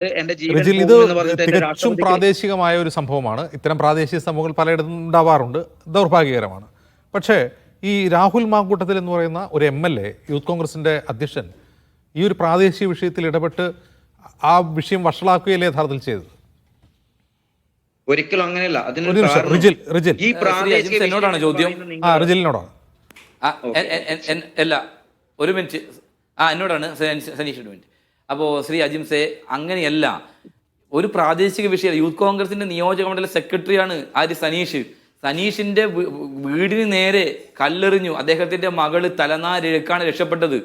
എന്റെ ജീവൻ റിജിൽ, ഇത് പോകുമെന്ന് പറഞ്ഞിട്ട് എന്റെ തികച്ചും രാഷ്ട്രപതിക്ക് പ്രാദേശികമായ ഒരു സംഭവമാണ്. ഇത്തരം പ്രാദേശിക സംഭവങ്ങൾ പലയിടത്തും ഉണ്ടാവാറുണ്ട്, ദൗർഭാഗ്യകരമാണ്. പക്ഷേ ഈ രാഹുൽ മാങ്കൂട്ടത്തിൽ എന്ന് പറയുന്ന ഒരു MLA, യൂത്ത് കോൺഗ്രസിന്റെ അധ്യക്ഷൻ, ഈ ഒരു പ്രാദേശിക വിഷയത്തിൽ ഇടപെട്ട് ആ വിഷയം വഷളാക്കുകയല്ലേ യഥാർത്ഥത്തിൽ ചെയ്തത്? ഒരിക്കലും അങ്ങനെയല്ല. ഒരു അതിനൊരു നിമിഷം, കാരണം റിജിൽ ഈ പ്രാദേശിക ശ്രീ എന്നോടാണ് വിഷയം ചോദ്യം. എന്ന് പറയുന്നത് റിജിലിനോടാണ്. അല്ല, ഒരു മിനിറ്റ്. എന്നോടാണ് സനീഷ്, ഒരു മിനിറ്റ്. അപ്പോൾ ശ്രീ അജിംസെ, അങ്ങനെയല്ല. ഒരു പ്രാദേശിക വിഷയം, യൂത്ത് കോൺഗ്രസിന്റെ നിയോജക മണ്ഡല സെക്രട്ടറിയാണ് ആര് സനീഷ്. സനീഷിന്റെ വീടിന് നേരെ കല്ലെറിഞ്ഞു. അദ്ദേഹത്തിന്റെ മകള് തലനാരിഴക്കാണ് രക്ഷപ്പെട്ടത്.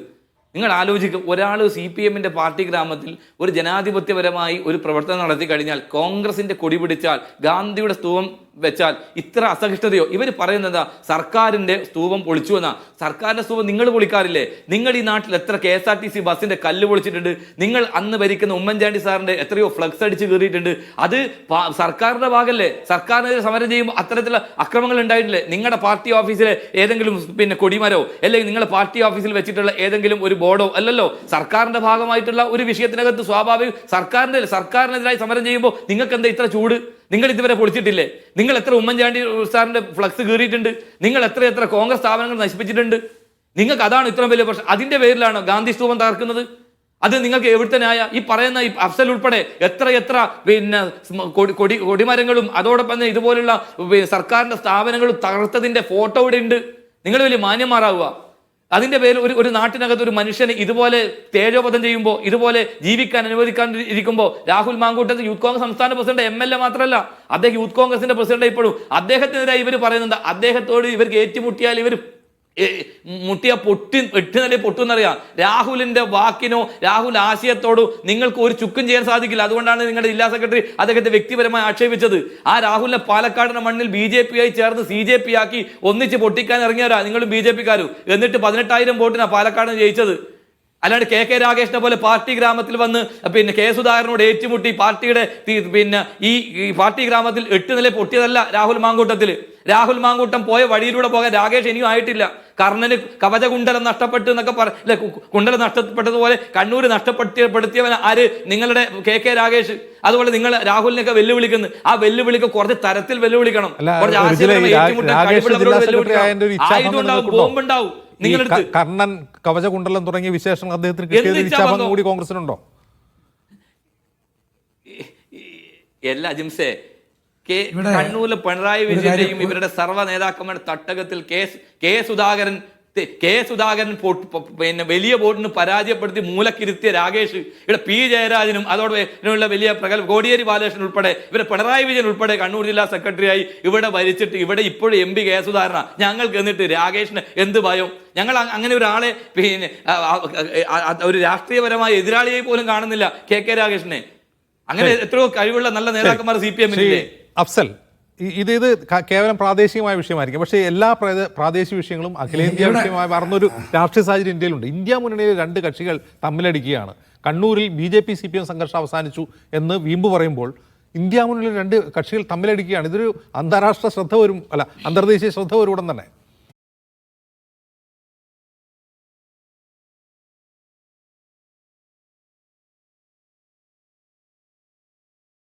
നിങ്ങൾ ആലോചിക്കും, ഒരാൾ CPM-ന്റെ പാർട്ടി ഗ്രാമത്തിൽ ഒരു ജനാധിപത്യപരമായി ഒരു പ്രവർത്തനം നടത്തി കഴിഞ്ഞാൽ, കോൺഗ്രസിന്റെ കൊടി പിടിച്ചാൽ, ഗാന്ധിയുടെ സ്തൂപം വെച്ചാൽ ഇത്ര അസഹിഷ്ണുതയോ? ഇവർ പറയുന്നത് സർക്കാരിന്റെ സ്തൂപം പൊളിച്ചു എന്നാ. സർക്കാരിന്റെ സ്തൂപം നിങ്ങൾ പൊളിക്കാറില്ലേ? നിങ്ങൾ ഈ നാട്ടിൽ എത്ര KSRTC ബസ്സിന്റെ കല്ല് പൊളിച്ചിട്ടുണ്ട്? നിങ്ങൾ അന്ന് ഭരിക്കുന്ന ഉമ്മൻചാണ്ടി സാറിന്റെ എത്രയോ ഫ്ലക്സ് അടിച്ച് കയറിയിട്ടുണ്ട്. അത് സർക്കാരിന്റെ ഭാഗമല്ലേ? സർക്കാരിനെതിരെ സമരം ചെയ്യുമ്പോൾ അത്തരത്തിലുള്ള അക്രമങ്ങൾ ഉണ്ടായിട്ടില്ലേ? നിങ്ങളുടെ പാർട്ടി ഓഫീസിലെ ഏതെങ്കിലും കൊടിമരോ അല്ലെങ്കിൽ നിങ്ങളുടെ പാർട്ടി ഓഫീസിൽ വെച്ചിട്ടുള്ള ഏതെങ്കിലും ഒരു ബോർഡോ അല്ലല്ലോ. സർക്കാരിന്റെ ഭാഗമായിട്ടുള്ള ഒരു വിഷയത്തിനകത്ത് സ്വാഭാവികം സർക്കാരിനെതിരായി സമരം ചെയ്യുമ്പോൾ നിങ്ങൾക്ക് എന്താ ഇത്ര ചൂട്? നിങ്ങൾ ഇതുവരെ പൊളിച്ചിട്ടില്ലേ? നിങ്ങൾ എത്ര ഉമ്മൻചാണ്ടി സാറിന്റെ ഫ്ലക്സ് കീറിയിട്ടുണ്ട്? നിങ്ങൾ എത്ര കോൺഗ്രസ് സ്ഥാപനങ്ങൾ നശിപ്പിച്ചിട്ടുണ്ട്? നിങ്ങൾക്ക് അതാണ് ഇത്രയും വലിയ പ്രശ്നം. അതിന്റെ പേരിലാണോ ഗാന്ധി സ്തൂപം തകർക്കുന്നത്? അത് നിങ്ങൾക്ക് എവിടുത്തെ ന്യായ? ഈ പറയുന്ന ഈ അഫ്സൽ ഉൾപ്പെടെ എത്ര കൊടിമരങ്ങളും അതോടൊപ്പം തന്നെ ഇതുപോലുള്ള സർക്കാരിന്റെ സ്ഥാപനങ്ങളും തകർത്തതിന്റെ ഫോട്ടോ ഇവിടെ ഉണ്ട്. നിങ്ങൾ വലിയ മാന്യന്മാരാവുക. അതിന്റെ പേരിൽ ഒരു നാട്ടിനകത്ത് ഒരു മനുഷ്യന് ഇതുപോലെ തേജോപതം ചെയ്യുമ്പോൾ, ഇതുപോലെ ജീവിക്കാൻ അനുവദിക്കാണ്ടിരിക്കുമ്പോൾ, രാഹുൽ മാങ്കൂട്ടത്തിൽ യൂത്ത് കോൺഗ്രസ് സംസ്ഥാന പ്രസിഡന്റ് MLA മാത്രമല്ല, അദ്ദേഹം യൂത്ത് കോൺഗ്രസിന്റെ പ്രസിഡന്റ് ഇപ്പോഴും. അദ്ദേഹത്തിനെതിരെ ഇവർ പറയുന്നുണ്ട്, അദ്ദേഹത്തോട് ഇവർക്ക് ഏറ്റുമുട്ടിയാൽ ഇവർ മുട്ടിയ എട്ട് നില പൊട്ടുന്നറിയാം. രാഹുലിന്റെ വാക്കിനോ രാഹുൽ ആശയത്തോടോ നിങ്ങൾക്ക് ഒരു ചുക്കും ചെയ്യാൻ സാധിക്കില്ല. അതുകൊണ്ടാണ് നിങ്ങളുടെ ജില്ലാ സെക്രട്ടറി അദ്ദേഹത്തെ വ്യക്തിപരമായി ആക്ഷേപിച്ചത്. ആ രാഹുലിനെ പാലക്കാടിന്റെ മണ്ണിൽ BJP ആയി ചേർന്ന് CJP ആക്കി ഒന്നിച്ച് പൊട്ടിക്കാൻ ഇറങ്ങിയവരാ നിങ്ങളും BJP-ക്കാരും. എന്നിട്ട് 18,000 വോട്ടിനാണ് പാലക്കാട് ജയിച്ചത്. അല്ലാണ്ട് KK രാഗേഷിനെ പോലെ പാർട്ടി ഗ്രാമത്തിൽ വന്ന് K സുധാകരനോട് ഏറ്റുമുട്ടി പാർട്ടിയുടെ ഈ പാർട്ടി ഗ്രാമത്തിൽ 8 നില പൊട്ടിയതല്ല രാഹുൽ മാങ്കൂട്ടത്തിൽ. രാഹുൽ മാങ്കൂട്ടം പോയ വഴിയിലൂടെ പോകാൻ രാഗേഷ് ഇനിയും ആയിട്ടില്ല. കർണന് കവചകുണ്ടലം നഷ്ടപ്പെട്ടു എന്നൊക്കെ അല്ലെ, കുണ്ടലം നഷ്ടപ്പെട്ടതുപോലെ കണ്ണൂർ നഷ്ടപ്പെടുത്തിയവൻ ആര്? നിങ്ങളുടെ KK രാഗേഷ്. അതുപോലെ നിങ്ങൾ രാഹുലിനൊക്കെ വെല്ലുവിളിക്കുന്നു. ആ വെല്ലുവിളിക്ക് കുറച്ച് തരത്തിൽ വെല്ലുവിളിക്കണം. ബോംബുണ്ടാവും നിങ്ങളെടുത്ത്. കർണൻ, കവചകുണ്ടലം തുടങ്ങിയ വിശേഷങ്ങൾ അദ്ദേഹത്തിന് കിട്ടിയത് കൂടി കോൺഗ്രസിനുണ്ടോ? എല്ലാ അജിംസെ, കണ്ണൂരിലെ പിണറായി വിജയന്റെയും ഇവരുടെ സർവ്വ നേതാക്കന്മാരുടെ തട്ടകത്തിൽ കെ സുധാകരൻ വലിയ വോട്ടിന് പരാജയപ്പെടുത്തി മൂലക്കിരുത്തിയ രാഗേഷ്, ഇവിടെ P ജയരാജനും അതോടെ വലിയ കോടിയേരി ബാലകൃഷ്ണൻ ഉൾപ്പെടെ ഇവരെ പിണറായി വിജയൻ ഉൾപ്പെടെ കണ്ണൂർ ജില്ലാ സെക്രട്ടറിയായി ഇവിടെ ഭരിച്ചിട്ട് ഇവിടെ ഇപ്പോഴും MP കെ സുധാകരനാ. ഞങ്ങൾക്ക് എന്നിട്ട് രാഗേഷിന് എന്ത് ഭയം? ഞങ്ങൾ അങ്ങനെ ഒരാളെ ഒരു രാഷ്ട്രീയപരമായ എതിരാളിയെ പോലും കാണുന്നില്ല KK രാഗേഷിനെ. അങ്ങനെ എത്രയോ കഴിവുള്ള നല്ല നേതാക്കന്മാർ CPM-ല്ലേ. അഫ്സൽ, ഇത് കേവലം പ്രാദേശികമായ വിഷയമായിരിക്കും. പക്ഷേ എല്ലാ പ്രാദേശിക വിഷയങ്ങളും അഖിലേന്ത്യാ വിഷയമായി മാറുന്നൊരു രാഷ്ട്രീയ സാഹചര്യം ഇന്ത്യയിലുണ്ട്. ഇന്ത്യ മുന്നണിയിലെ 2 കക്ഷികൾ തമ്മിലടിക്കുകയാണ്. കണ്ണൂരിൽ BJP CPM സംഘർഷം അവസാനിച്ചു എന്ന് വീമ്പ് പറയുമ്പോൾ ഇന്ത്യ മുന്നണിയിലെ 2 കക്ഷികൾ തമ്മിലടിക്കുകയാണ്. ഇതൊരു അന്താരാഷ്ട്ര ശ്രദ്ധ വരും, അല്ല അന്തർദേശീയ ശ്രദ്ധ വരും ഉടൻ തന്നെ.